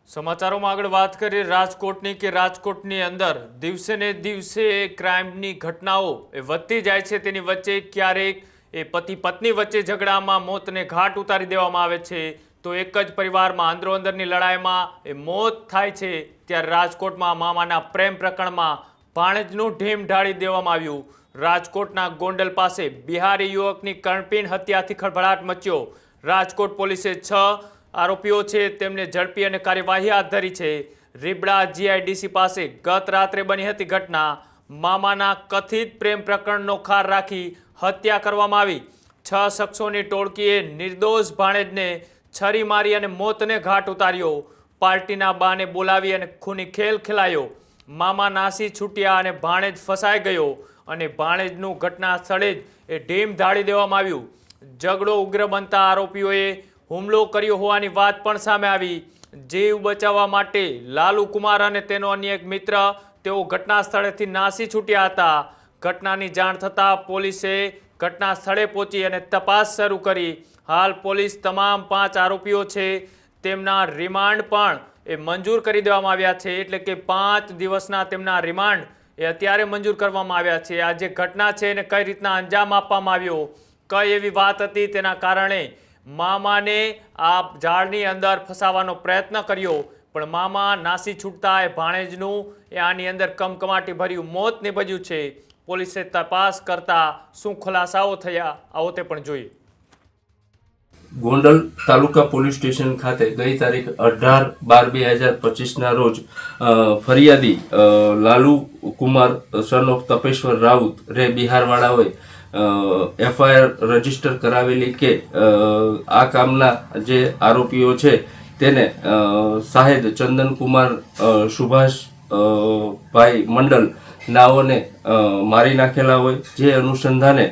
સમાચારોમાં આગળ વાત કરીએ રાજકોટની કે રાજકોટની અંદર દિવસે ને દિવસે ક્રાઇમની ઘટનાઓ વધતી જાય છે। તેની વચ્ચે ક્યારેક પતિ પત્ની વચ્ચે ઝઘડામાં મોતને ઘાટ ઉતારી દેવામાં આવે છે, તો એક જ પરિવારમાં અંદરોઅંદરની લડાઈમાં મોત થાય છે। ત્યારે રાજકોટમાં મામાના પ્રેમ પ્રકરણમાં ભાણેજનું ઢીમ ઢાળી દેવામાં આવ્યું। રાજકોટના ગોંડલ પાસે બિહારી યુવકની કર્ણપીન હત્યાથી ખળભળાટ મચ્યો। રાજકોટ પોલીસે 6 આરોપીઓ છે તેમને ઝડપી અને કાર્યવાહી હાથ ધરી છે। રીબડા જીઆઈડીસી પાસે ગત રાત્રે બની હતી ઘટના। મામાના કથિત પ્રેમ પ્રકરણનો ખાર રાખી હત્યા કરવામાં આવી। 6 શખ્સોની ટોળકીએ નિર્દોષ ભાણેજને છરી મારી અને મોતને ઘાટ ઉતાર્યો। પાર્ટીના બાને બોલાવી અને ખૂની ખેલ ખેલાયો। મામા નાસી છૂટ્યા અને ભાણેજ ફસાઈ ગયો અને ભાણેજનું ઘટના સ્થળે જ ઢીમ ઢાળી દેવામાં આવ્યું। ઝઘડો ઉગ્ર બનતા આરોપીઓએ હુમલો કર્યો હોવાની વાત પણ સામે આવી। જીવ બચાવવા માટે લાલુ કુમાર અને તેનો અન્ય એક મિત્ર તેઓ ઘટના સ્થળેથી નાસી છૂટ્યા હતા। ઘટનાની જાણ થતાં પોલીસે ઘટના સ્થળે પહોંચી અને તપાસ શરૂ કરી। હાલ પોલીસ તમામ 5 આરોપીઓ છે તેમના રિમાન્ડ પણ મંજૂર કરી દેવામાં આવ્યા છે, એટલે કે 5 દિવસના તેમના રિમાન્ડ અત્યારે મંજૂર કરવામાં આવ્યા છે। આ જે ઘટના છે એને કઈ રીતના અંજામ આપવામાં આવ્યો, કઈ એવી વાત હતી તેના કારણે મામાને આ ઝાડની અંદર ફસાવાનો પ્રયત્ન કર્યો, પણ મામા નાસી છૂટતા ભાણેજનું આની અંદર કમકમાટી ભર્યું મોત નીપજ્યું છે। પોલીસે તપાસ કરતા શું ખુલાસાઓ થયા આવો તે પણ જોઈએ। ગોંડલ તાલુકા પોલીસ સ્ટેશન ખાતે ગઈ તારીખ 18/12/2025 ના રોજ ફરિયાદી લાલુ કુમાર સન ઓફ તપેશ્વર રાઉત રે બિહારવાળાઓએ એફઆઈઆર રજીસ્ટર કરાવેલી કે આ કામના જે આરોપીઓ છે તેને સાહેદ ચંદનકુમાર સુભાષ ભાઈ મંડલ નાઓને મારી નાખેલા હોય। જે અનુસંધાને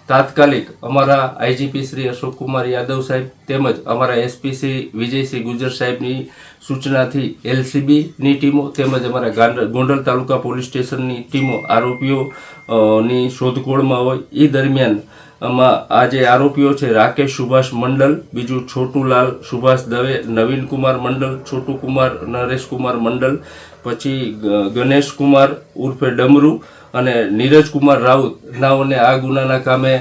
તાત્કાલિક અમારા આઈજીપી શ્રી અશોકકુમાર યાદવ સાહેબ તેમજ અમારા એસપી શ્રી વિજયસિંહ ગુજર સાહેબની સૂચનાથી એલસીબીની ટીમો તેમજ અમારા ગોંડલ તાલુકા પોલીસ સ્ટેશનની ટીમો આરોપીઓની શોધખોળમાં હોય। એ દરમિયાન આ જે આરોપીઓ છે રાકેશ સુભાષ મંડલ, બીજું છોટુલાલ સુભાષ દવે, નવીન કુમાર મંડલ, છોટુ કુમાર નરેશ કુમાર મંડલ, પછી ગણેશ કુમાર ઉર્ફે ડમરુ અને નીરજ કુમાર રાઉત નાઓને આ ગુનાના કામે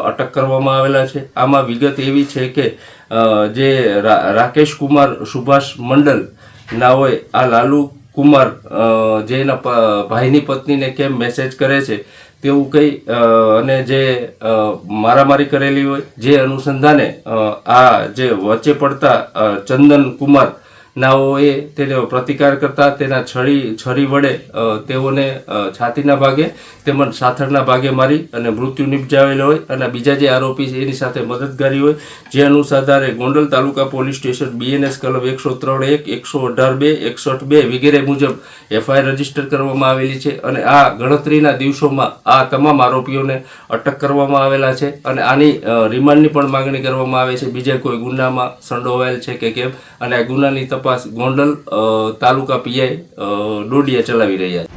અટક કરવામાં આવેલા છે। આમાં વિગત એવી છે કે જે રાકેશ કુમાર સુભાષ મંડલ નાઓએ આ લાલુ કુમાર જે એના ભાઈની પત્નીને કેમ મેસેજ કરે છે તેવું કહી અને જે મારામારી કરેલી હોય। જે અનુસંધાને આ જે વચ્ચે પડતા ચંદન કુમાર નાઓએ તેને પ્રતિકાર કરતા તેના છરી વડે તેઓને છાતીના ભાગે તેમજ સાથળના ભાગે મારી અને મૃત્યુ નિપજાવેલો હોય। અને બીજા જે આરોપી છે એની સાથે મદદગારી હોય। જે અનુસારે ગોંડલ તાલુકા પોલીસ સ્ટેશન બીએનએસ કલમ 103(1), 118(2), 161(2) વગેરે મુજબ એફઆઈઆર રજીસ્ટર કરવામાં આવેલી છે અને આ ગણતરીના દિવસોમાં આ તમામ આરોપીઓને અટક કરવામાં આવેલા છે અને આની રિમાન્ડની પણ માંગણી કરવામાં આવે છે બીજા કોઈ ગુનામાં સંડોવાયેલ છે કે કેમ, અને આ ગુનાની તપાસ ગોંડલ તાલુકા પીઆઈ ડોડિયા ચલાવી રહ્યા છે।